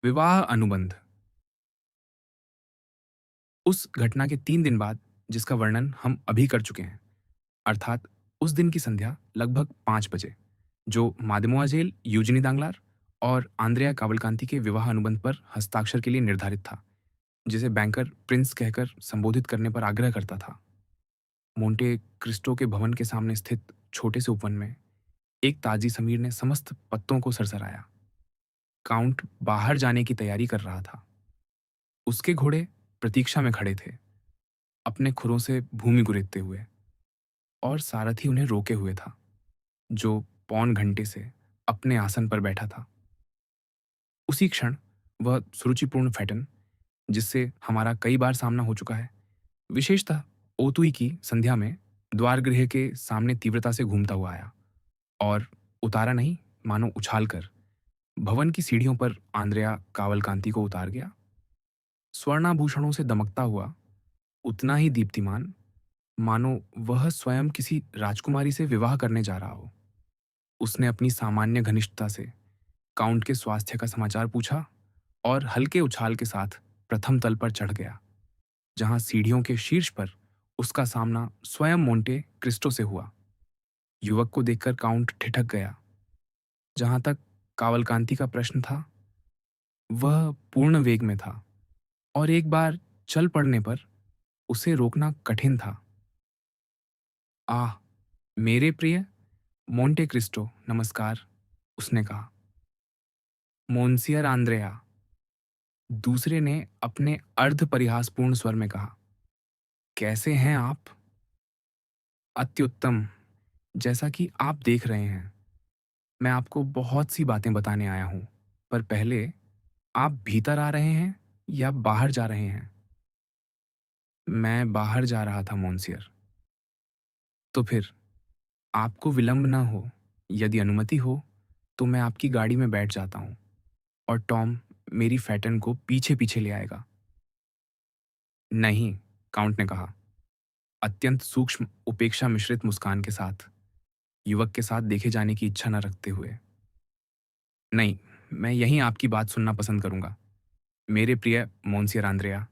विवाह अनुबंध। उस घटना के 3 दिन बाद जिसका वर्णन हम अभी कर चुके हैं, अर्थात उस दिन की संध्या लगभग 5 बजे, जो मादेमोआजेल यूजिनी दांगलार और आंद्रेया कावलकांति के विवाह अनुबंध पर हस्ताक्षर के लिए निर्धारित था, जिसे बैंकर प्रिंस कहकर संबोधित करने पर आग्रह करता था। मोंटे क्रिस्टो के भवन के सामने स्थित छोटे से उपवन में एक ताजी समीर ने समस्त पत्तों को सरसराया। काउंट बाहर जाने की तैयारी कर रहा था। उसके घोड़े प्रतीक्षा में खड़े थे, अपने खुरों से भूमि गुरेदते हुए, और सारथी उन्हें रोके हुए था, जो पौन घंटे से अपने आसन पर बैठा था। उसी क्षण वह सुरुचिपूर्ण फैटन, जिससे हमारा कई बार सामना हो चुका है, विशेषतः ओतुई की संध्या में द्वारगृह के सामने तीव्रता से घूमता हुआ आया और उतारा नहीं, मानो उछाल कर भवन की सीढ़ियों पर आंद्रेया कावलकांति को उतार गया। स्वर्णाभूषणों से दमकता हुआ, उतना ही दीप्तिमान, मानो वह स्वयं किसी राजकुमारी से विवाह करने जा रहा हो। उसने अपनी सामान्य घनिष्ठता से काउंट के स्वास्थ्य का समाचार पूछा और हल्के उछाल के साथ प्रथम तल पर चढ़ गया, जहां सीढ़ियों के शीर्ष पर उसका सामना स्वयं मोंटे क्रिस्टो से हुआ। युवक को देखकर काउंट ठिठक गया। जहां तक कावलकांति का प्रश्न था, वह पूर्ण वेग में था और एक बार चल पड़ने पर उसे रोकना कठिन था। आह, मेरे प्रिय मोंटे क्रिस्टो, नमस्कार, उसने कहा। मोन्सियर आंद्रेया, दूसरे ने अपने अर्ध परिहासपूर्ण स्वर में कहा। कैसे हैं आप? अत्युत्तम। जैसा कि आप देख रहे हैं, मैं आपको बहुत सी बातें बताने आया हूं, पर पहले आप भीतर आ रहे हैं या बाहर जा रहे हैं? मैं बाहर जा रहा था, मोन्सियर। तो फिर आपको विलंब ना हो, यदि अनुमति हो तो मैं आपकी गाड़ी में बैठ जाता हूं और टॉम मेरी फैटन को पीछे पीछे ले आएगा। नहीं, काउंट ने कहा, अत्यंत सूक्ष्म उपेक्षा मिश्रित मुस्कान के साथ, युवक के साथ देखे जाने की इच्छा न रखते हुए। नहीं, मैं यहीं आपकी बात सुनना पसंद करूंगा, मेरे प्रिय मोन्सियर आंद्रेया।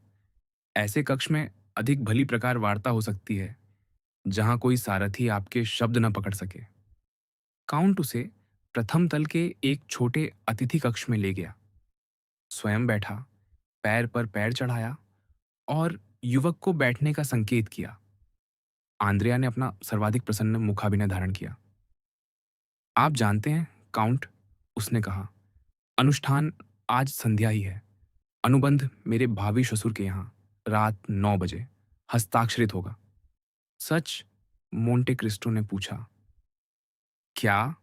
ऐसे कक्ष में अधिक भली प्रकार वार्ता हो सकती है, जहां कोई सारथी आपके शब्द न पकड़ सके। काउंट उसे प्रथम तल के एक छोटे अतिथि कक्ष में ले गया, स्वयं बैठा, पैर पर पैर चढ़ाया और युवक को बैठने का संकेत किया। आंद्रेया ने अपना सर्वाधिक प्रसन्न मुखाभिनय धारण किया। आप जानते हैं, काउंट, उसने कहा, अनुष्ठान आज संध्या ही है। अनुबंध मेरे भावी ससुर के यहाँ रात 9 बजे हस्ताक्षरित होगा। सच? मोंटे क्रिस्टो ने पूछा। क्या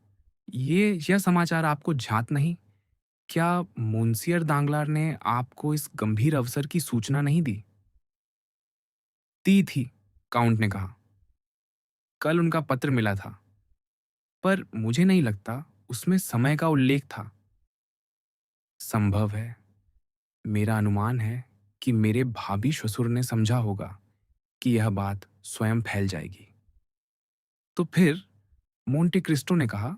यह समाचार आपको ज्ञात नहीं? क्या मोन्सियर दांगलार ने आपको इस गंभीर अवसर की सूचना नहीं दी? दी थी, काउंट ने कहा। कल उनका पत्र मिला था, पर मुझे नहीं लगता उसमें समय का उल्लेख था। संभव है। मेरा अनुमान है कि मेरे भाभी ससुर ने समझा होगा कि यह बात स्वयं फैल जाएगी। तो फिर मोंटे क्रिस्टो ने कहा,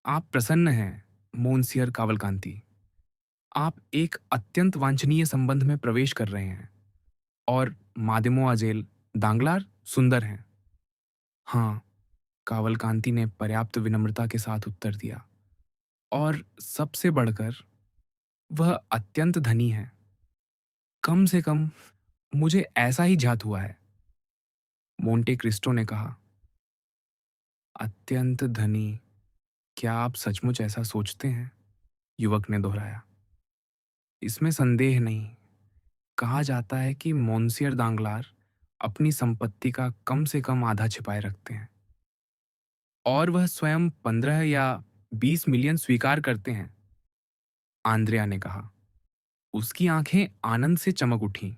आप प्रसन्न हैं, मोन्सियर कावलकांति। आप एक अत्यंत वांछनीय संबंध में प्रवेश कर रहे हैं और मादेमोआजेल दांगलार सुंदर हैं। हाँ, कावलकांति ने पर्याप्त विनम्रता के साथ उत्तर दिया, और सबसे बढ़कर वह अत्यंत धनी है। कम से कम मुझे ऐसा ही ज्ञात हुआ है, मोंटे क्रिस्टो ने कहा। अत्यंत धनी? क्या आप सचमुच ऐसा सोचते हैं? युवक ने दोहराया। इसमें संदेह नहीं। कहा जाता है कि मोन्सियर दांगलार अपनी संपत्ति का कम से कम आधा छिपाए रखते हैं, और वह स्वयं 15 या 20 मिलियन स्वीकार करते हैं, आंद्रेया ने कहा। उसकी आंखें आनंद से चमक उठीं।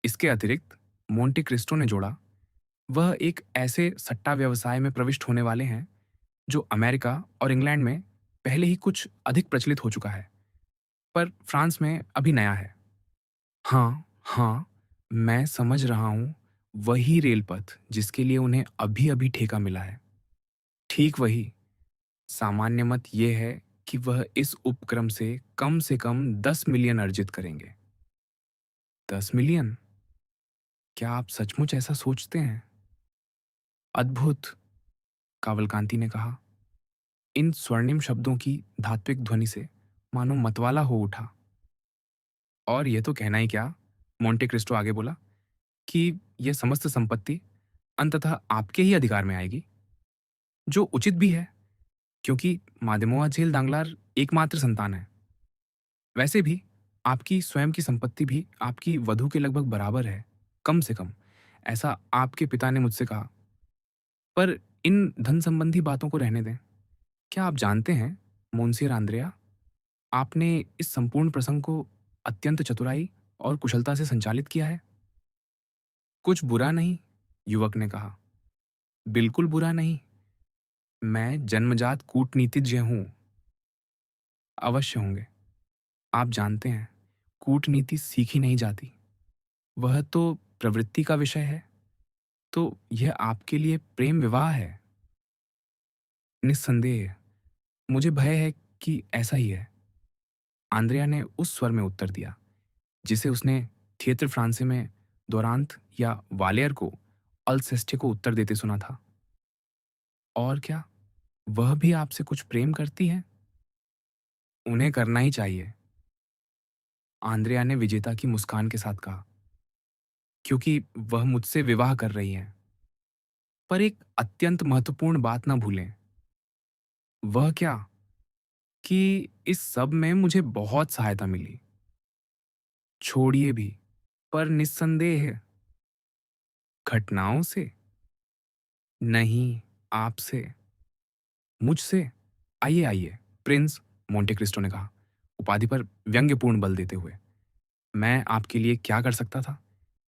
इसके अतिरिक्त, मोंटे क्रिस्टो ने जोड़ा, वह एक ऐसे सट्टा व्यवसाय में प्रविष्ट होने वाले हैं जो अमेरिका और इंग्लैंड में पहले ही कुछ अधिक प्रचलित हो चुका है, पर फ्रांस में अभी नया है। हाँ, हाँ, मैं समझ रहा हूँ, वही रेलपथ जिसके लिए उन्हें अभी-अभी ठेका मिला है। ठीक वही। सामान्य मत ये है कि वह इस उपक्रम से कम 10 मिलियन अर्जित करेंगे। 10 मिलियन? क्या आप सचमुच ऐसा सोचते हैं? अद्भुत! कावलकांति ने कहा, इन स्वर्णिम शब्दों की धात्विक ध्वनि से मानो मतवाला हो उठा। और यह तो कहना ही क्या, मोंटे क्रिस्टो आगे बोला, कि यह समस्त संपत्ति अंततः आपके ही अधिकार में आएगी, जो उचित भी है, क्योंकि मादेमोआ झेल दांगलार एकमात्र संतान है। वैसे भी आपकी स्वयं की संपत्ति भी आपकी वधु के लगभग बराबर है, कम से कम, ऐसा आपके पिता ने मुझसे कहा। पर इन धन संबंधी बातों को रहने दें। क्या आप जानते हैं, मोंसियर आंद्रेया, आपने इस संपूर्ण प्रसंग को अत्यंत चतुराई और कुशलता से संचालित किया है। कुछ बुरा नहीं, युवक ने कहा। बिल्कुल बुरा नहीं। मैं जन्मजात कूटनीतिज्ञ हूं। अवश्य होंगे। आप जानते हैं, कूटनीति सीखी नहीं जाती, वह तो प्रवृत्ति का विषय है। तो यह आपके लिए प्रेम विवाह है। निस्संदेह, मुझे भय है कि ऐसा ही है, आंद्रिया ने उस स्वर में उत्तर दिया जिसे उसने थिएटर फ्रांसे में दोरांत या वालियर को अल्सेस्टे को उत्तर देते सुना था। और क्या, वह भी आपसे कुछ प्रेम करती है? उन्हें करना ही चाहिए, आंद्रिया ने विजेता की मुस्कान के साथ कहा, क्योंकि वह मुझसे विवाह कर रही है। पर एक अत्यंत महत्वपूर्ण बात ना भूलें। वह क्या? कि इस सब में मुझे बहुत सहायता मिली। छोड़िए भी, पर निस्संदेह घटनाओं से नहीं, आपसे, मुझसे। आइए आइए प्रिंस, मोंटे क्रिस्टो ने कहा, उपाधि पर व्यंग्यपूर्ण बल देते हुए। मैं आपके लिए क्या कर सकता था?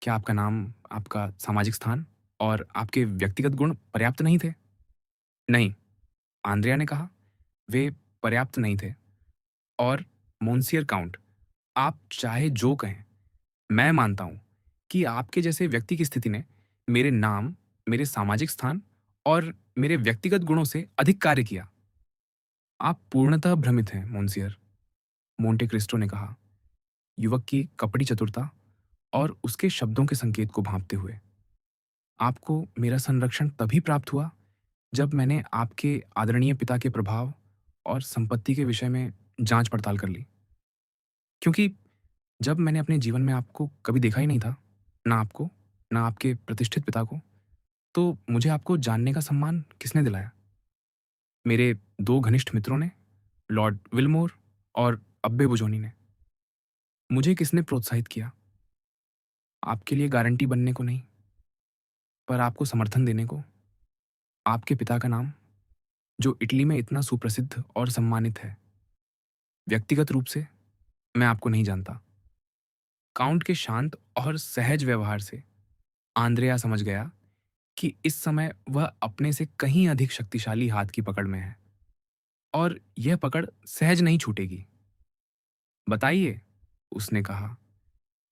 क्या आपका नाम, आपका सामाजिक स्थान और आपके व्यक्तिगत गुण पर्याप्त नहीं थे? नहीं, आंद्रिया ने कहा, वे पर्याप्त नहीं थे। और मोंसियर काउंट, आप चाहे जो कहें, मैं मानता हूं कि आपके जैसे व्यक्ति की स्थिति ने मेरे नाम, मेरे सामाजिक स्थान और मेरे व्यक्तिगत गुणों से अधिक कार्य किया। आप पूर्णतः भ्रमित हैं, मोंसियर, मोंटे क्रिस्टो ने कहा, युवक की कपटी चतुरता और उसके शब्दों के संकेत को भांपते हुए। आपको मेरा संरक्षण तभी प्राप्त हुआ जब मैंने आपके आदरणीय पिता के प्रभाव और संपत्ति के विषय में जांच पड़ताल कर ली। क्योंकि जब मैंने अपने जीवन में आपको कभी देखा ही नहीं था, ना आपको, ना आपके प्रतिष्ठित पिता को, तो मुझे आपको जानने का सम्मान किसने दिलाया? मेरे दो घनिष्ठ मित्रों ने, लॉर्ड विलमोर और अब्बे बुजोनी ने। मुझे किसने प्रोत्साहित किया? आपके लिए गारंटी बनने को नहीं, पर आपको समर्थन देने को। आपके पिता का नाम, जो इटली में इतना सुप्रसिद्ध और सम्मानित है। व्यक्तिगत रूप से मैं आपको नहीं जानता। काउंट के शांत और सहज व्यवहार से आंद्रेया समझ गया कि इस समय वह अपने से कहीं अधिक शक्तिशाली हाथ की पकड़ में है और यह पकड़ सहज नहीं छूटेगी। बताइए, उसने कहा,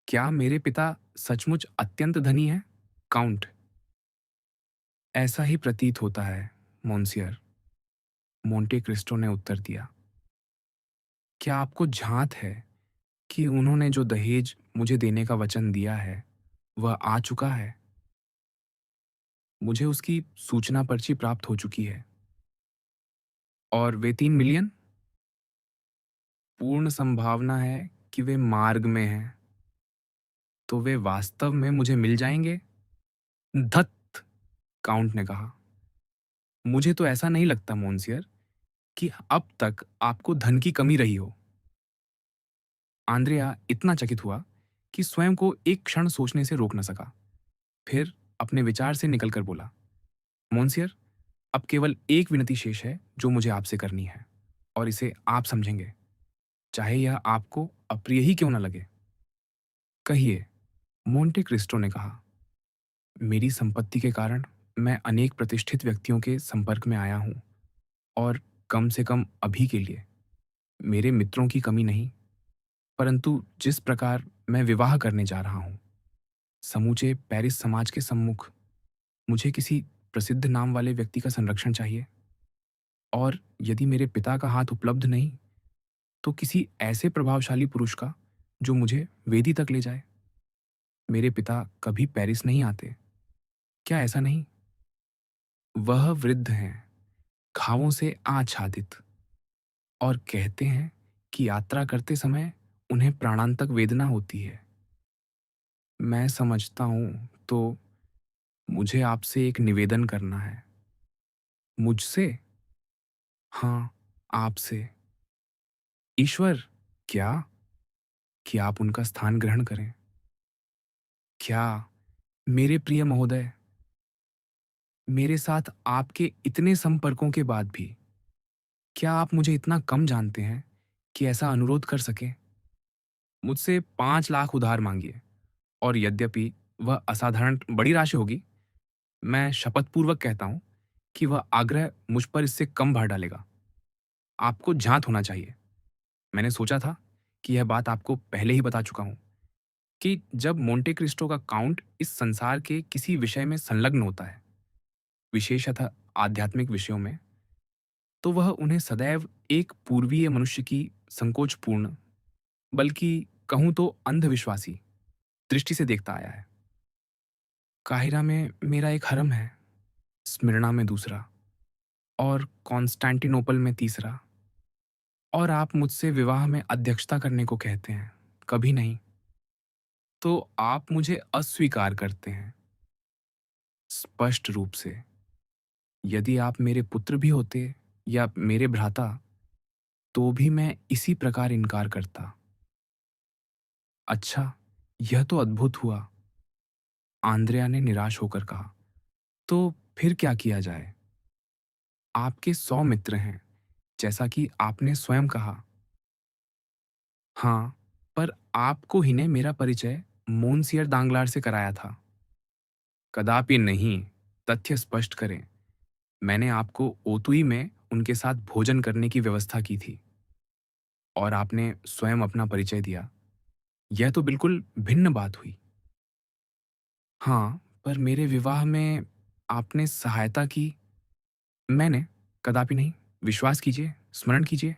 क्या मेरे पिता सचमुच अत्यंत धनी हैं? काउंट, ऐसा ही प्रतीत होता है, मोंसियर, मोंटे क्रिस्टो ने उत्तर दिया। क्या आपको झांत है कि उन्होंने जो दहेज मुझे देने का वचन दिया है, वह आ चुका है? मुझे उसकी सूचना पर्ची प्राप्त हो चुकी है। और वे 3 मिलियन? पूर्ण संभावना है कि वे मार्ग में हैं। तो वे वास्तव में मुझे मिल जाएंगे? धत! काउंट ने कहा, मुझे तो ऐसा नहीं लगता, मोंसियर, कि अब तक आपको धन की कमी रही हो। आंद्रेया इतना चकित हुआ कि स्वयं को एक क्षण सोचने से रोक न सका। फिर अपने विचार से निकलकर बोला, मोंसियर, अब केवल एक विनती शेष है जो मुझे आपसे करनी है, और इसे आप समझेंगे, चाहे यह आपको अप्रिय ही क्यों न लगे। कहिए, मोंटे क्रिस्टो ने कहा। मेरी संपत्ति के कारण मैं अनेक प्रतिष्ठित व्यक्तियों के संपर्क में आया हूं, और कम से कम अभी के लिए मेरे मित्रों की कमी नहीं, परंतु जिस प्रकार मैं विवाह करने जा रहा हूं, समूचे पेरिस समाज के सम्मुख, मुझे किसी प्रसिद्ध नाम वाले व्यक्ति का संरक्षण चाहिए। और यदि मेरे पिता का हाथ उपलब्ध नहीं, तो किसी ऐसे प्रभावशाली पुरुष का जो मुझे वेदी तक ले जाए। मेरे पिता कभी पेरिस नहीं आते, क्या ऐसा नहीं? वह वृद्ध हैं, घावों से आच्छादित, और कहते हैं कि यात्रा करते समय उन्हें प्राणांतक वेदना होती है। मैं समझता हूँ, तो मुझे आपसे एक निवेदन करना है। मुझसे? हाँ, आपसे। ईश्वर, क्या? कि आप उनका स्थान ग्रहण करें। क्या? मेरे प्रिय महोदय, मेरे साथ आपके इतने संपर्कों के बाद भी क्या आप मुझे इतना कम जानते हैं कि ऐसा अनुरोध कर सकें? मुझसे 5 लाख उधार मांगिए, और यद्यपि वह असाधारण बड़ी राशि होगी, मैं शपथपूर्वक कहता हूं कि वह आग्रह मुझ पर इससे कम भार डालेगा। आपको ज्ञात होना चाहिए, मैंने सोचा था कि यह बात आपको पहले ही बता चुका हूं, कि जब मोंटे क्रिस्टो का काउंट इस संसार के किसी विषय में संलग्न होता है, विशेषतः आध्यात्मिक विषयों में, तो वह उन्हें सदैव एक पूर्वीय मनुष्य की संकोचपूर्ण, बल्कि कहूं तो अंधविश्वासी दृष्टि से देखता आया है। काहिरा में मेरा एक हरम है, स्मिर्ना में दूसरा, और कॉन्स्टेंटिनोपल में तीसरा। और आप मुझसे विवाह में अध्यक्षता करने को कहते हैं, कभी नहीं। तो आप मुझे अस्वीकार करते हैं, स्पष्ट रूप से। यदि आप मेरे पुत्र भी होते या मेरे भ्राता, तो भी मैं इसी प्रकार इनकार करता। अच्छा, यह तो अद्भुत हुआ, आंद्रेया ने निराश होकर कहा। तो फिर क्या किया जाए? आपके 100 मित्र हैं, जैसा कि आपने स्वयं कहा। हाँ, पर आपको ही ने मेरा परिचय मोनसियर दांगलार से कराया था। कदापि नहीं, तथ्य स्पष्ट करें। मैंने आपको ओतुई में उनके साथ भोजन करने की व्यवस्था की थी, और आपने स्वयं अपना परिचय दिया। यह तो बिल्कुल भिन्न बात हुई। हाँ, पर मेरे विवाह में आपने सहायता की। मैंने? कदापि नहीं। विश्वास कीजिए, स्मरण कीजिए,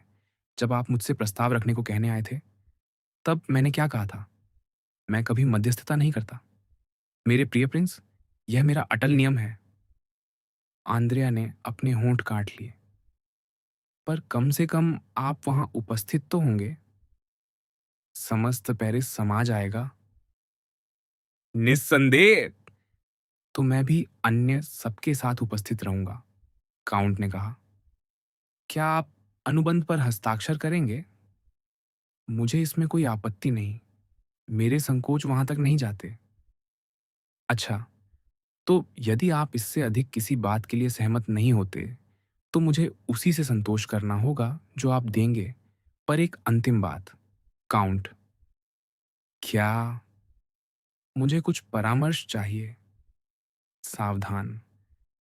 जब आप मुझसे प्रस्ताव रखने को कहने आए थे, तब मैंने क्या कहा था? मैं कभी मध्यस्थता नहीं करता। मेरे प्रिय प्रिंस, यह मेरा अटल नियम है। आंद्रेया ने अपने होंठ काट लिए। पर कम से कम आप वहां उपस्थित तो होंगे। समस्त पेरिस समाज आएगा। निस्संदेह। तो मैं भी अन्य सबके साथ उपस्थित रहूंगा, काउंट ने कहा। क्या आप अनुबंध पर हस्ताक्षर करेंगे? मुझे इसमें कोई आपत्ति नहीं, मेरे संकोच वहां तक नहीं जाते। अच्छा, तो यदि आप इससे अधिक किसी बात के लिए सहमत नहीं होते, तो मुझे उसी से संतोष करना होगा जो आप देंगे। पर एक अंतिम बात, काउंट। क्या? मुझे कुछ परामर्श चाहिए। सावधान,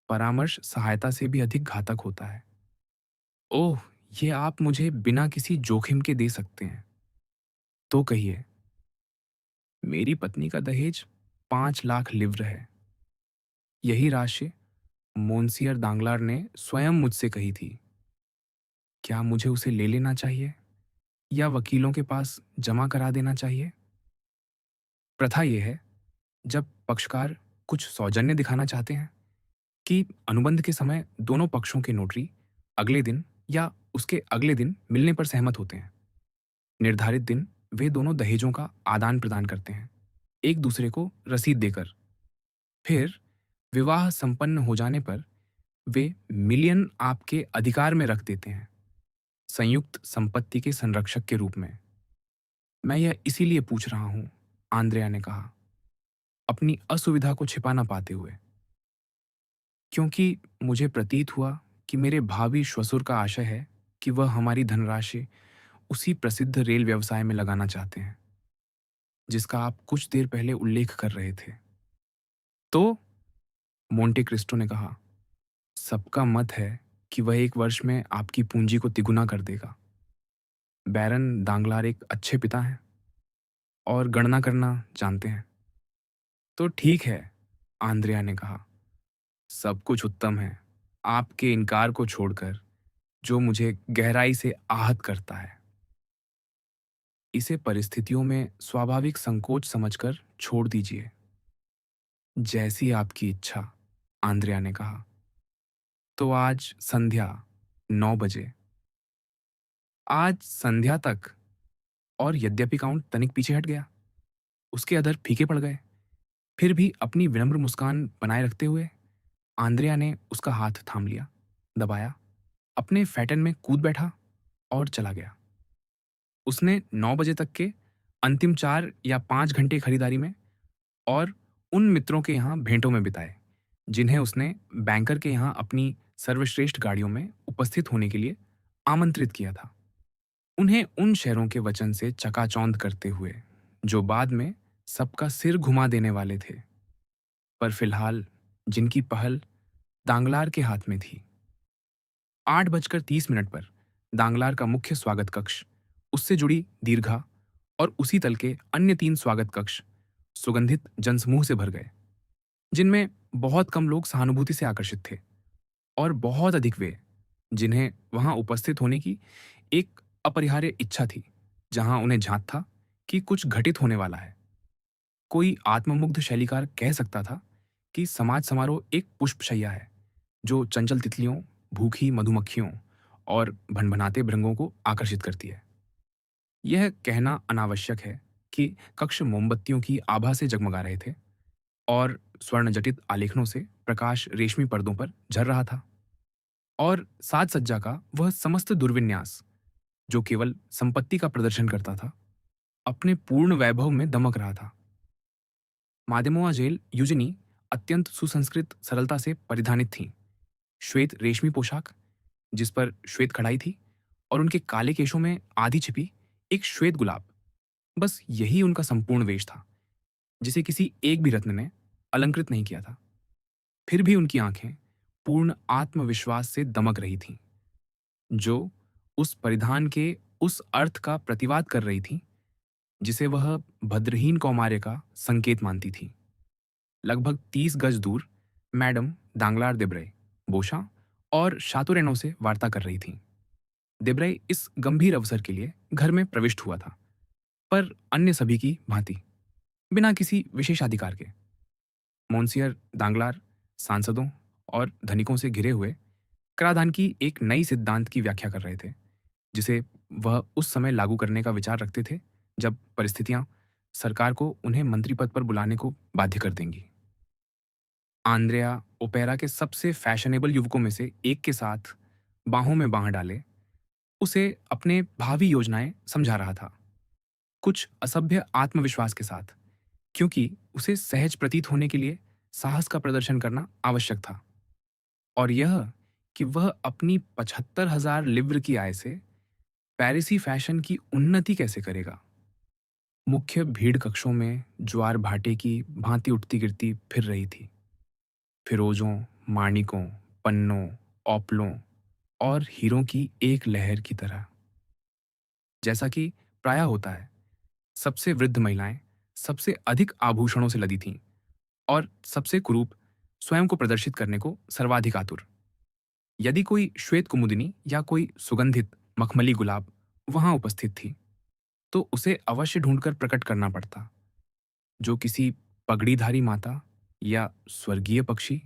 परामर्श सहायता से भी अधिक घातक होता है। ओह, ये आप मुझे बिना किसी जोखिम के दे सकते हैं। तो कहिए। मेरी पत्नी का दहेज 5 लाख लिव्र है। यही राशि मोनसियर दांगलार ने स्वयं मुझसे कही थी। क्या मुझे उसे ले लेना चाहिए, या वकीलों के पास जमा करा देना चाहिए? प्रथा यह है, जब पक्षकार कुछ सौजन्य दिखाना चाहते हैं, कि अनुबंध के समय दोनों पक्षों के नोटरी अगले दिन या उसके अगले दिन मिलने पर सहमत होते हैं। निर्धारित दिन वे दोनों दहेजों का आदान प्रदान करते हैं, एक दूसरे को रसीद देकर। फिर विवाह संपन्न हो जाने पर वे मिलियन आपके अधिकार में रख देते हैं, संयुक्त संपत्ति के संरक्षक के रूप में। मैं यह इसीलिए पूछ रहा हूं, आंद्रेया ने कहा, अपनी असुविधा को छिपा ना पाते हुए, क्योंकि मुझे प्रतीत हुआ कि मेरे भावी श्वसुर का आशय है कि वह हमारी धनराशि उसी प्रसिद्ध रेल व्यवसाय में लगाना चाहते हैं, जिसका आप कुछ देर पहले उल्लेख कर रहे थे। तो मोंटे क्रिस्टो ने कहा, सबका मत है कि वह 1 वर्ष में आपकी पूंजी को तिगुना कर देगा। बैरन दांगलार एक अच्छे पिता हैं, और गणना करना जानते हैं। तो ठीक है, आंद्रेया ने कहा, सब कुछ उत्तम है, आपके इनकार को छोड़कर। जो मुझे गहराई से आहत करता है। इसे परिस्थितियों में स्वाभाविक संकोच समझकर छोड़ दीजिए। जैसी आपकी इच्छा, आंद्रिया ने कहा। तो आज संध्या 9 बजे। आज संध्या तक। और यद्यपि काउंट तनिक पीछे हट गया, उसके अधर फीके पड़ गए। फिर भी अपनी विनम्र मुस्कान बनाए रखते हुए आंद्रिया ने उसका हाथ थाम लिया, दबाया, अपने फैटन में कूद बैठा और चला गया। उसने 9 बजे तक के अंतिम 4 या 5 घंटे खरीदारी में और उन मित्रों के यहाँ भेंटों में बिताए, जिन्हें उसने बैंकर के यहाँ अपनी सर्वश्रेष्ठ गाड़ियों में उपस्थित होने के लिए आमंत्रित किया था। उन्हें उन शहरों के वचन से चकाचौंध करते हुए, जो बाद में सबका सिर घुमा देने वाले थे, पर फिलहाल जिनकी पहल दांगलार के हाथ में थी। 8:30 पर दांगलार का मुख्य स्वागत कक्ष, उससे जुड़ी दीर्घा और उसी तल के अन्य 3 स्वागत कक्ष सुगंधित जनसमूह से भर गए, जिनमें बहुत कम लोग सहानुभूति से आकर्षित थे और बहुत अधिक वे, जिन्हें वहां उपस्थित होने की एक अपरिहार्य इच्छा थी, जहां उन्हें झांक था कि कुछ घटित होने वाला है। कोई आत्ममुग्ध शैलीकार कह सकता था कि समाज समारोह एक पुष्पशैया है, जो चंचल तितलियों, भूखी मधुमक्खियों और भनभनाते भृंगों को आकर्षित करती है। यह कहना अनावश्यक है कि कक्ष मोमबत्तियों की आभा से जगमगा रहे थे और स्वर्ण जटित आलेखनों से प्रकाश रेशमी पर्दों पर झर रहा था, और साज सज्जा का वह समस्त दुर्विन्यास, जो केवल संपत्ति का प्रदर्शन करता था, अपने पूर्ण वैभव में दमक रहा था। मादेमोआजेल यूजिनी अत्यंत सुसंस्कृत सरलता से परिधानित थीं। श्वेत रेशमी पोशाक, जिस पर श्वेत कढ़ाई थी, और उनके काले केशों में आधी छिपी एक श्वेत गुलाब, बस यही उनका संपूर्ण वेश था, जिसे किसी एक भी रत्न ने अलंकृत नहीं किया था। फिर भी उनकी आंखें पूर्ण आत्मविश्वास से दमक रही थीं, जो उस परिधान के उस अर्थ का प्रतिवाद कर रही थी, जिसे वह भद्रहीन कौमार्य का संकेत मानती थी। लगभग 30 गज दूर मैडम दांगलार देब्रे बोशा और शातुरेनो से वार्ता कर रही थीं। देब्रे इस गंभीर अवसर के लिए घर में प्रविष्ट हुआ था, पर अन्य सभी की भांति बिना किसी विशेषाधिकार के। मोंसियर दांगलार सांसदों और धनिकों से घिरे हुए कराधान की एक नई सिद्धांत की व्याख्या कर रहे थे, जिसे वह उस समय लागू करने का विचार रखते थे जब परिस्थितियां सरकार को उन्हें मंत्री पद पर बुलाने को बाध्य कर देंगी। आंद्रेया ओपेरा के सबसे फैशनेबल युवकों में से एक के साथ बाहों में बाह डाले उसे अपने भावी योजनाएं समझा रहा था, कुछ असभ्य आत्मविश्वास के साथ, क्योंकि उसे सहज प्रतीत होने के लिए साहस का प्रदर्शन करना आवश्यक था, और यह कि वह अपनी 75,000 लिव्र की आय से पेरिसी फैशन की उन्नति कैसे करेगा। मुख्य भीड़ कक्षों में ज्वार भाटे की भांति उठती गिरती फिर रही थी, फिरोजों, माणिकों, पन्नों, औपलों और हीरों की एक लहर की तरह। जैसा कि प्रायः होता है, सबसे वृद्ध महिलाएं सबसे अधिक आभूषणों से लदी थीं और सबसे कुरूप स्वयं को प्रदर्शित करने को सर्वाधिक आतुर। यदि कोई श्वेत कुमुदिनी या कोई सुगंधित मखमली गुलाब वहां उपस्थित थी, तो उसे अवश्य ढूंढकर प्रकट करना पड़ता, जो किसी पगड़ीधारी माता या स्वर्गीय पक्षी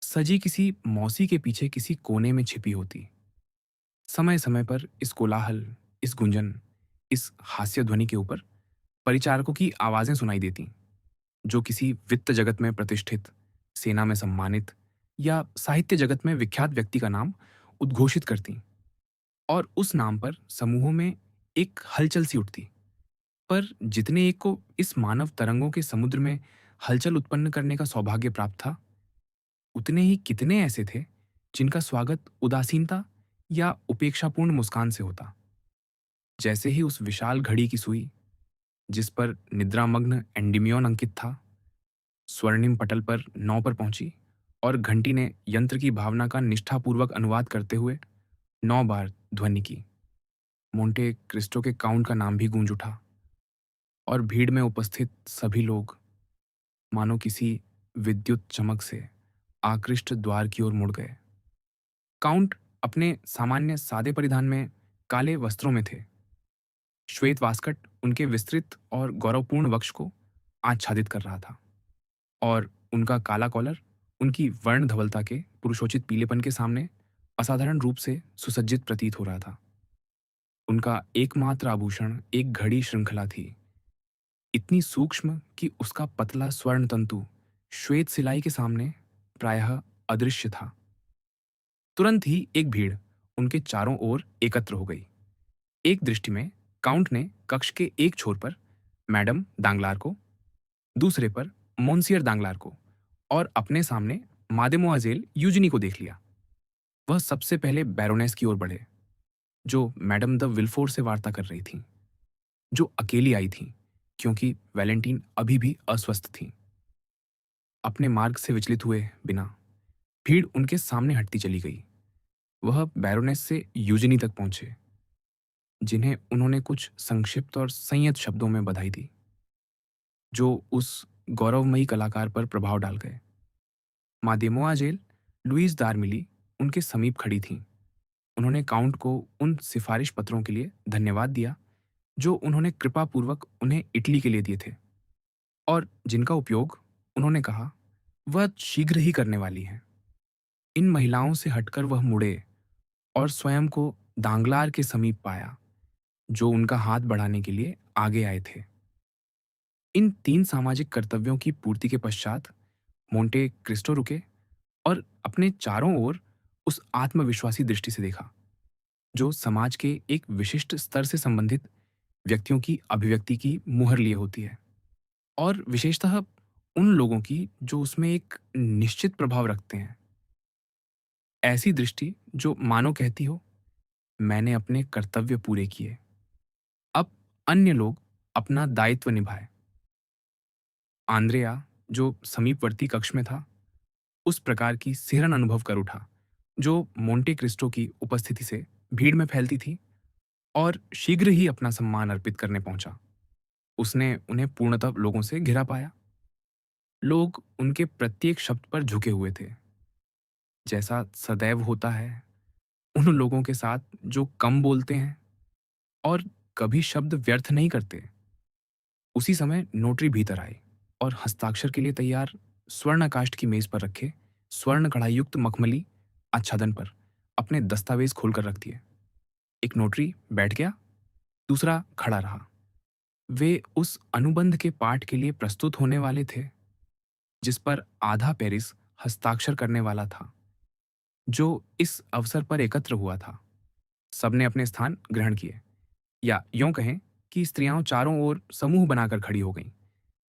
सजी किसी मौसी के पीछे किसी कोने में छिपी होती। समय समय पर इस कोलाहल, इस गुंजन, इस हास्य ध्वनि के ऊपर परिचारकों की आवाजें सुनाई देती, जो किसी वित्त जगत में प्रतिष्ठित, सेना में सम्मानित या साहित्य जगत में विख्यात व्यक्ति का नाम उद्घोषित करती, और उस नाम पर समूहों में एक हलचल सी उठती। पर जितने एक को इस मानव तरंगों के समुद्र में हलचल उत्पन्न करने का सौभाग्य प्राप्त था, उतने ही कितने ऐसे थे जिनका स्वागत उदासीनता या उपेक्षापूर्ण मुस्कान से होता। जैसे ही उस विशाल घड़ी की सुई, जिस पर निद्रामग्न एंडीमियोन अंकित था, स्वर्णिम पटल पर 9 पर पहुंची, और घंटी ने यंत्र की भावना का निष्ठापूर्वक अनुवाद करते हुए 9 बार ध्वनि की, मोंटे क्रिस्टो के काउंट का नाम भी गूंज उठा, और भीड़ में उपस्थित सभी लोग मानो किसी विद्युत चमक से आकृष्ट द्वार की ओर मुड़ गए। काउंट अपने सामान्य सादे परिधान में काले वस्त्रों में थे। श्वेत वास्कट उनके विस्तृत और गौरवपूर्ण वक्ष को आच्छादित कर रहा था, और उनका काला कॉलर उनकी वर्ण धवलता के पुरुषोचित पीलेपन के सामने असाधारण रूप से सुसज्जित प्रतीत हो रहा था। उनका एकमात्र आभूषण एक घड़ी श्रृंखला थी, इतनी सूक्ष्म कि उसका पतला स्वर्ण तंतु श्वेत सिलाई के सामने प्रायः अदृश्य था। तुरंत ही एक भीड़ उनके चारों ओर एकत्र हो गई। एक दृष्टि में काउंट ने कक्ष के एक छोर पर मैडम दांगलार को, दूसरे पर मोन्सियर दांगलार को और अपने सामने मादेमोआजेल यूजिनी को देख लिया। वह सबसे पहले बैरोनेस की ओर बढ़े, जो मैडम द विल्फोर से वार्ता कर रही थीं, जो अकेली आई थीं क्योंकि वैलेंटीन अभी भी अस्वस्थ थी। अपने मार्ग से विचलित हुए बिना भीड़ उनके सामने हटती चली गई। वह बैरोनेस से यूजिनी तक पहुंचे, जिन्हें उन्होंने कुछ संक्षिप्त और संयत शब्दों में बधाई दी, जो उस गौरवमयी कलाकार पर प्रभाव डाल गए। मादेमोआजेल लुईस दारमिली उनके समीप खड़ी थीं। उन्होंने काउंट को उन सिफारिश पत्रों के लिए धन्यवाद दिया जो उन्होंने कृपापूर्वक उन्हें इटली के लिए दिए थे, और जिनका उपयोग, उन्होंने कहा, वह शीघ्र ही करने वाली हैं। इन महिलाओं से हटकर वह मुड़े और स्वयं को दांगलार के समीप पाया, जो उनका हाथ बढ़ाने के लिए आगे आए थे। इन 3 सामाजिक कर्तव्यों की पूर्ति के पश्चात मोंटे क्रिस्टो रुके और अपने चारों ओर उस आत्मविश्वासी दृष्टि से देखा, जो समाज के एक विशिष्ट स्तर से संबंधित व्यक्तियों की अभिव्यक्ति की मुहर लिए होती है, और विशेषतः उन लोगों की जो उसमें एक निश्चित प्रभाव रखते हैं। ऐसी दृष्टि जो मानो कहती हो, मैंने अपने कर्तव्य पूरे किए, अब अन्य लोग अपना दायित्व निभाए। आंद्रेया, जो समीपवर्ती कक्ष में था, उस प्रकार की सिहरन अनुभव कर उठा जो मोंटे क्रिस्टो की उपस्थिति से भीड़ में फैलती थी, और शीघ्र ही अपना सम्मान अर्पित करने पहुंचा। उसने उन्हें पूर्णतः लोगों से घिरा पाया। लोग उनके प्रत्येक शब्द पर झुके हुए थे, जैसा सदैव होता है उन लोगों के साथ जो कम बोलते हैं और कभी शब्द व्यर्थ नहीं करते। उसी समय नोटरी भीतर आए और हस्ताक्षर के लिए तैयार स्वर्णकाष्ठ की मेज पर रखे स्वर्ण कढ़ाईयुक्त मखमली आच्छादन पर अपने दस्तावेज खोलकर रख दिए। एक नोटरी बैठ गया, दूसरा खड़ा रहा। वे उस अनुबंध के पाठ के लिए प्रस्तुत होने वाले थे, जिस पर आधा पेरिस हस्ताक्षर करने वाला था, जो इस अवसर पर एकत्र हुआ था। सबने अपने स्थान ग्रहण किए, या यूं कहें कि स्त्रियां चारों ओर समूह बनाकर खड़ी हो गईं,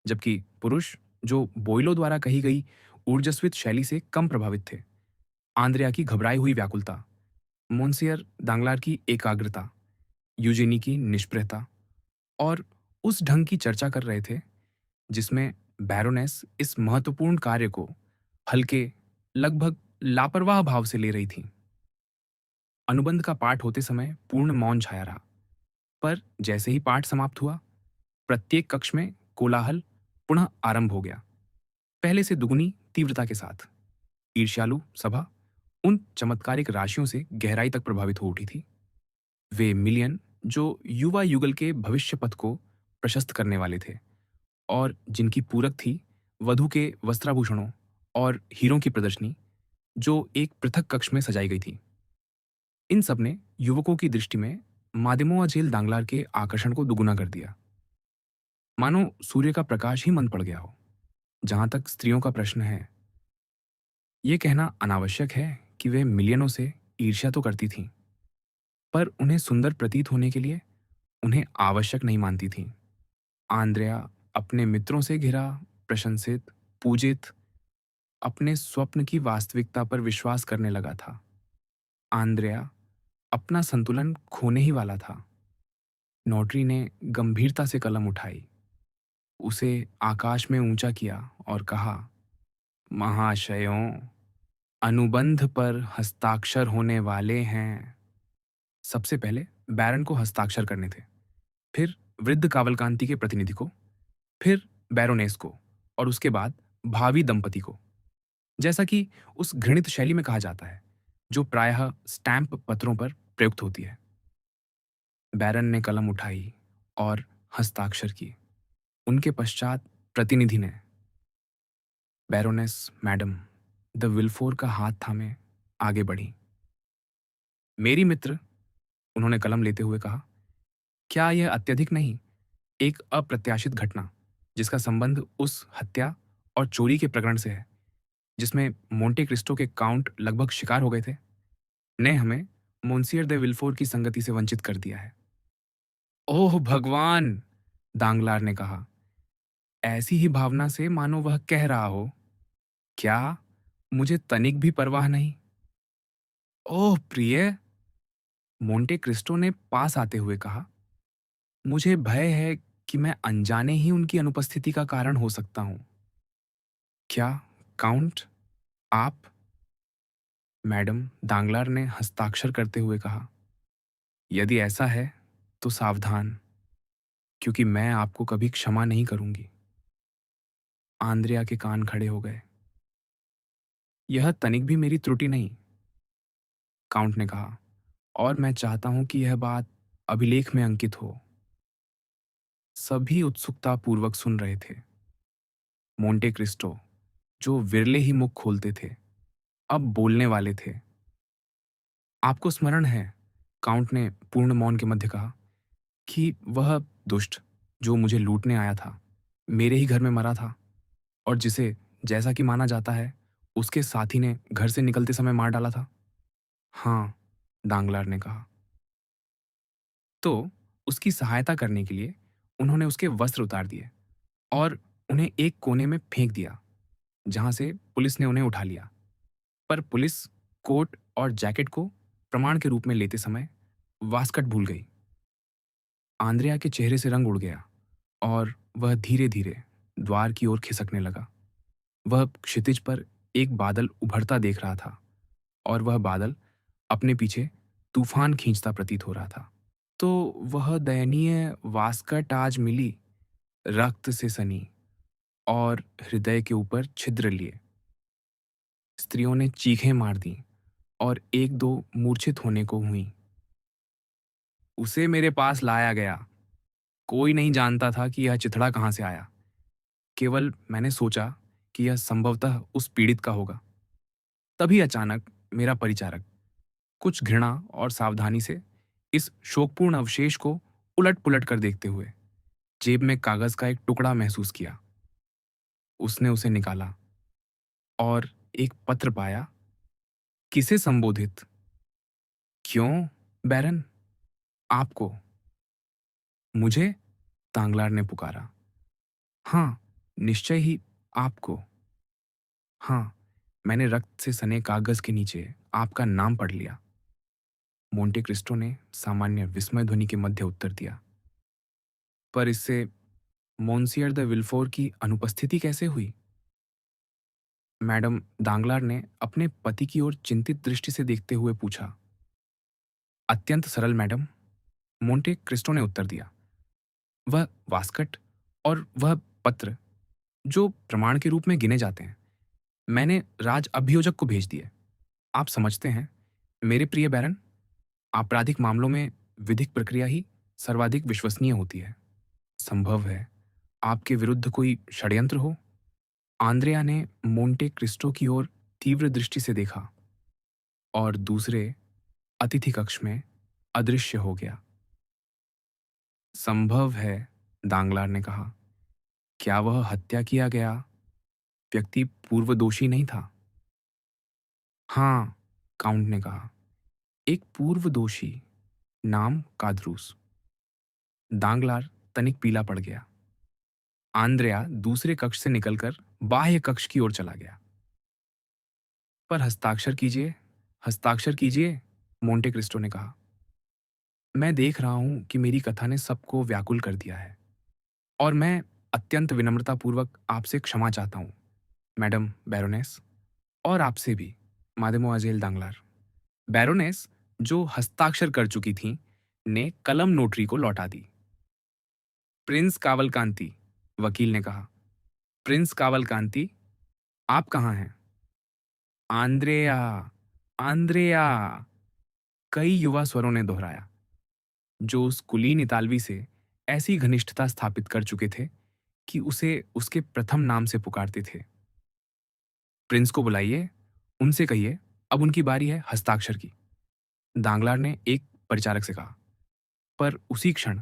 जबकि पुरुष, जो बोइलो द्वारा कही गई ऊर्जस्वित शैली से कम प्रभावित थे, आंद्रिया की घबराई हुई व्याकुलता, मोन्सियर दांगलार की एकाग्रता, यूजेनी की निष्प्रहता और उस ढंग की चर्चा कर रहे थे जिसमें बैरोनेस इस महत्वपूर्ण कार्य को हल्के, लगभग लापरवाह भाव से ले रही थी। अनुबंध का पाठ होते समय पूर्ण मौन छाया रहा, पर जैसे ही पाठ समाप्त हुआ, प्रत्येक कक्ष में कोलाहल पुनः आरंभ हो गया, पहले से दुगुनी तीव्रता के साथ। ईर्ष्यालु सभा उन चमत्कारिक राशियों से गहराई तक प्रभावित हो उठी थी। वे मिलियन जो युवा युगल के भविष्य पथ को प्रशस्त करने वाले थे, और जिनकी पूरक थी वधु के वस्त्राभूषणों और हीरों की प्रदर्शनी, जो एक पृथक कक्ष में सजाई गई थी। इन सब ने युवकों की दृष्टि में मादेमोआजेल दांगलार के आकर्षण को दुगुना कर दिया, मानो सूर्य का प्रकाश ही मंद पड़ गया हो। जहां तक स्त्रियों का प्रश्न है, ये कहना अनावश्यक है कि वे मिलियनों से ईर्ष्या तो करती थीं, पर उन्हें सुंदर प्रतीत होने के लिए उन्हें आवश्यक नहीं मानती थीं। आंद्रेया अपने मित्रों से घिरा, प्रशंसित, पूजित, अपने स्वप्न की वास्तविकता पर विश्वास करने लगा था। आंद्रेया अपना संतुलन खोने ही वाला था। नोटरी ने गंभीरता से कलम उठाई, उसे आकाश में ऊंचा किया और कहा, महाशयों, अनुबंध पर हस्ताक्षर होने वाले हैं। सबसे पहले बैरन को हस्ताक्षर करने थे, फिर वृद्ध कावलकांति के प्रतिनिधि को, फिर बैरोनेस को, और उसके बाद भावी दंपति को। जैसा कि उस घृणित शैली में कहा जाता है, जो प्रायः स्टैम्प पत्रों पर प्रयुक्त होती है। बैरन ने कलम उठाई और हस्ताक्षर किए। उनके पश्चात प्रतिनिधि ने, बैरोनेस मैडम द विल्फोर का हाथ थामे आगे बढ़ी। मेरी मित्र, उन्होंने कलम लेते हुए कहा, क्या यह अत्यधिक नहीं, एक अप्रत्याशित घटना जिसका संबंध उस हत्या और चोरी के प्रकरण से है जिसमें मोंटे क्रिस्टो के काउंट लगभग शिकार हो गए थे, ने हमें मोन्सियर दे विल्फोर की संगति से वंचित कर दिया है। ओह भगवान! दांगलार ने कहा, ऐसी ही भावना से मानो वह कह रहा हो, क्या मुझे तनिक भी परवाह नहीं। ओह प्रिय, मोंटे क्रिस्टो ने पास आते हुए कहा, मुझे भय है कि मैं अनजाने ही उनकी अनुपस्थिति का कारण हो सकता हूं। क्या काउंट, आप? मैडम दांगलार ने हस्ताक्षर करते हुए कहा, यदि ऐसा है तो सावधान, क्योंकि मैं आपको कभी क्षमा नहीं करूंगी। आंद्रिया के कान खड़े हो गए। यह तनिक भी मेरी त्रुटि नहीं, काउंट ने कहा, और मैं चाहता हूं कि यह बात अभिलेख में अंकित हो। सभी उत्सुकता पूर्वक सुन रहे थे। मोंटे क्रिस्टो, जो विरले ही मुख खोलते थे, अब बोलने वाले थे। आपको स्मरण है, काउंट ने पूर्ण मौन के मध्य कहा, कि वह दुष्ट जो मुझे लूटने आया था, मेरे ही घर में मरा था, और जिसे, जैसा कि माना जाता है, उसके साथी ने घर से निकलते समय मार डाला था। हाँ, दांगलार ने कहा। तो उसकी सहायता करने के लिए उन्होंने उसके वस्त्र उतार दिए और उन्हें एक कोने में फेंक दिया, जहां से पुलिस ने उन्हें उठा लिया। पर पुलिस कोट और जैकेट को प्रमाण के रूप में लेते समय वास्कट भूल गई। आंद्रिया के चेहरे से रंग उड़ गया और वह धीरे धीरे द्वार की ओर खिसकने लगा। वह क्षितिज पर एक बादल उभरता देख रहा था और वह बादल अपने पीछे तूफान खींचता प्रतीत हो रहा था। तो वह दयनीय वास्कट आज मिली, रक्त से सनी और हृदय के ऊपर छिद्र लिए। स्त्रियों ने चीखें मार दी और एक दो मूर्छित होने को हुई। उसे मेरे पास लाया गया। कोई नहीं जानता था कि यह चिथड़ा कहाँ से आया। केवल मैंने सोचा कि यह संभवतः उस पीड़ित का होगा। तभी अचानक मेरा परिचारक कुछ घृणा और सावधानी से इस शोकपूर्ण अवशेष को उलट-पुलट कर देखते हुए जेब में कागज का एक टुकड़ा महसूस किया। उसने उसे निकाला और एक पत्र पाया। किसे संबोधित? क्यों, बैरन? आपको? मुझे? तांगलार ने पुकारा। हाँ, निश्चय ही आपको। हाँ, मैंने रक्त से सने कागज के नीचे आपका नाम पढ़ लिया। मोंटे क्रिस्टो ने सामान्य विस्मय ध्वनि के मध्य उत्तर दिया। पर इससे मोन्सियर द विल्फोर की अनुपस्थिति कैसे हुई? मैडम दांगलार ने अपने पति की ओर चिंतित दृष्टि से देखते हुए पूछा। अत्यंत सरल मैडम, मोंटे क्रिस्टो ने उत्तर दिया। वह वास्कट और वह पत्र, जो प्रमाण के रूप में गिने जाते हैं, मैंने राज अभियोजक को भेज दिए। आप समझते हैं, मेरे प्रिय बैरन, आपराधिक मामलों में विधिक प्रक्रिया ही सर्वाधिक विश्वसनीय होती है। संभव है आपके विरुद्ध कोई षड्यंत्र हो। आंद्रेया ने मोंटे क्रिस्टो की ओर तीव्र दृष्टि से देखा और दूसरे अतिथि कक्ष में अदृश्य हो गया। संभव है, दांगलार ने कहा। क्या वह हत्या किया गया व्यक्ति पूर्व दोषी नहीं था? हाँ, काउंट ने कहा, एक पूर्व दोषी, नाम काद्रूस। दांगलार तनिक पीला पड़ गया। आंद्रेया दूसरे कक्ष से निकलकर बाह्य कक्ष की ओर चला गया। पर हस्ताक्षर कीजिए, हस्ताक्षर कीजिए, मोंटे क्रिस्टो ने कहा। मैं देख रहा हूं कि मेरी कथा ने सबको व्याकुल कर दिया है और मैं अत्यंत विनम्रतापूर्वक आपसे क्षमा चाहता हूं, मैडम बैरोनेस, और आपसे भी, मादेमोआजेल दांगलार। बैरोनेस, जो हस्ताक्षर कर चुकी थीं, ने कलम नोटरी को लौटा दी। प्रिंस कावलकांति, वकील ने कहा। प्रिंस कावलकांति, आप कहाँ हैं? आंद्रेया, आंद्रेया, कई युवा स्वरों ने दोहराया, जो उस कुलीन इतालवी से ऐसी घनिष्ठता स्थापित कर चुके थे कि उसे उसके प्रथम नाम से पुकारते थे। प्रिंस को बुलाइए, उनसे कहिए, अब उनकी बारी है हस्ताक्षर की। दांगलार ने एक परिचारक से कहा। पर उसी क्षण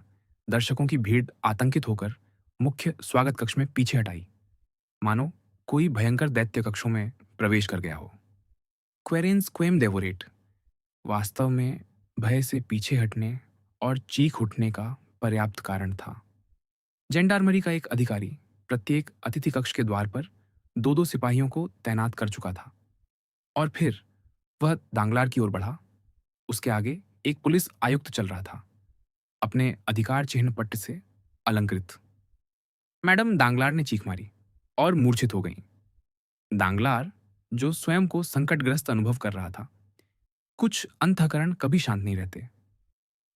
दर्शकों की भीड़ आतंकित होकर मुख्य स्वागत कक्ष में पीछे हटाई, मानो कोई भयंकर दैत्य कक्षों में प्रवेश कर गया हो। क्वेरेंस क्वेम देवोरेट, वास्तव में भय से पीछे हटने और चीख उठने का पर्याप्त कारण था। जेंडार्मरी का एक अधिकारी प्रत्येक अतिथि कक्ष के द्वार पर दो दो सिपाहियों को तैनात कर चुका था, और फिर वह दांगलार की ओर बढ़ा। उसके आगे एक पुलिस आयुक्त चल रहा था, अपने अधिकार चिन्ह पट्ट से अलंकृत। मैडम दांगलार ने चीख मारी और मूर्छित हो गईं। दांगलार, जो स्वयं को संकटग्रस्त अनुभव कर रहा था, कुछ अंतःकरण कभी शांत नहीं रहते,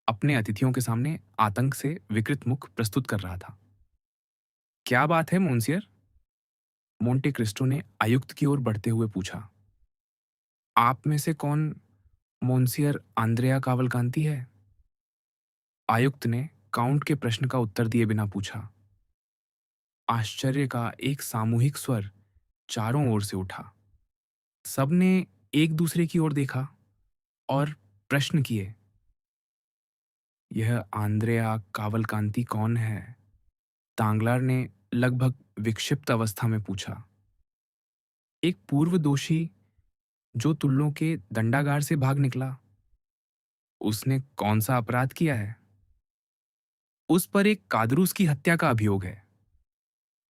अपने अतिथियों के सामने आतंक से विकृत मुख प्रस्तुत कर रहा था। क्या बात है मोन्सियर? मोंटे क्रिस्टो ने आयुक्त की ओर बढ़ते हुए पूछा। आप में से कौन मोन्सियर आंद्रेया कावलकांति है? आयुक्त ने काउंट के प्रश्न का उत्तर दिए बिना पूछा। आश्चर्य का एक सामूहिक स्वर चारों ओर से उठा। सबने एक दूसरे की ओर देखा और प्रश्न किए, यह आंद्रेया कावलकांति कौन है? तांगलार ने लगभग विक्षिप्त अवस्था में पूछा। एक पूर्व दोषी जो तुल्लों के दंडागार से भाग निकला। उसने कौन सा अपराध किया है? उस पर एक कादरूस की हत्या का अभियोग है,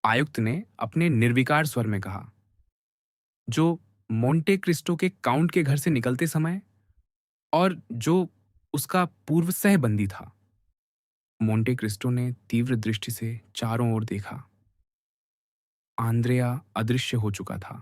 आयुक्त ने अपने निर्विकार स्वर में कहा, जो मोंटे क्रिस्टो के काउंट के घर से निकलते समय और जो उसका पूर्व सहबंदी था। मोंटे क्रिस्टो ने तीव्र दृष्टि से चारों ओर देखा। आंद्रेया अदृश्य हो चुका था।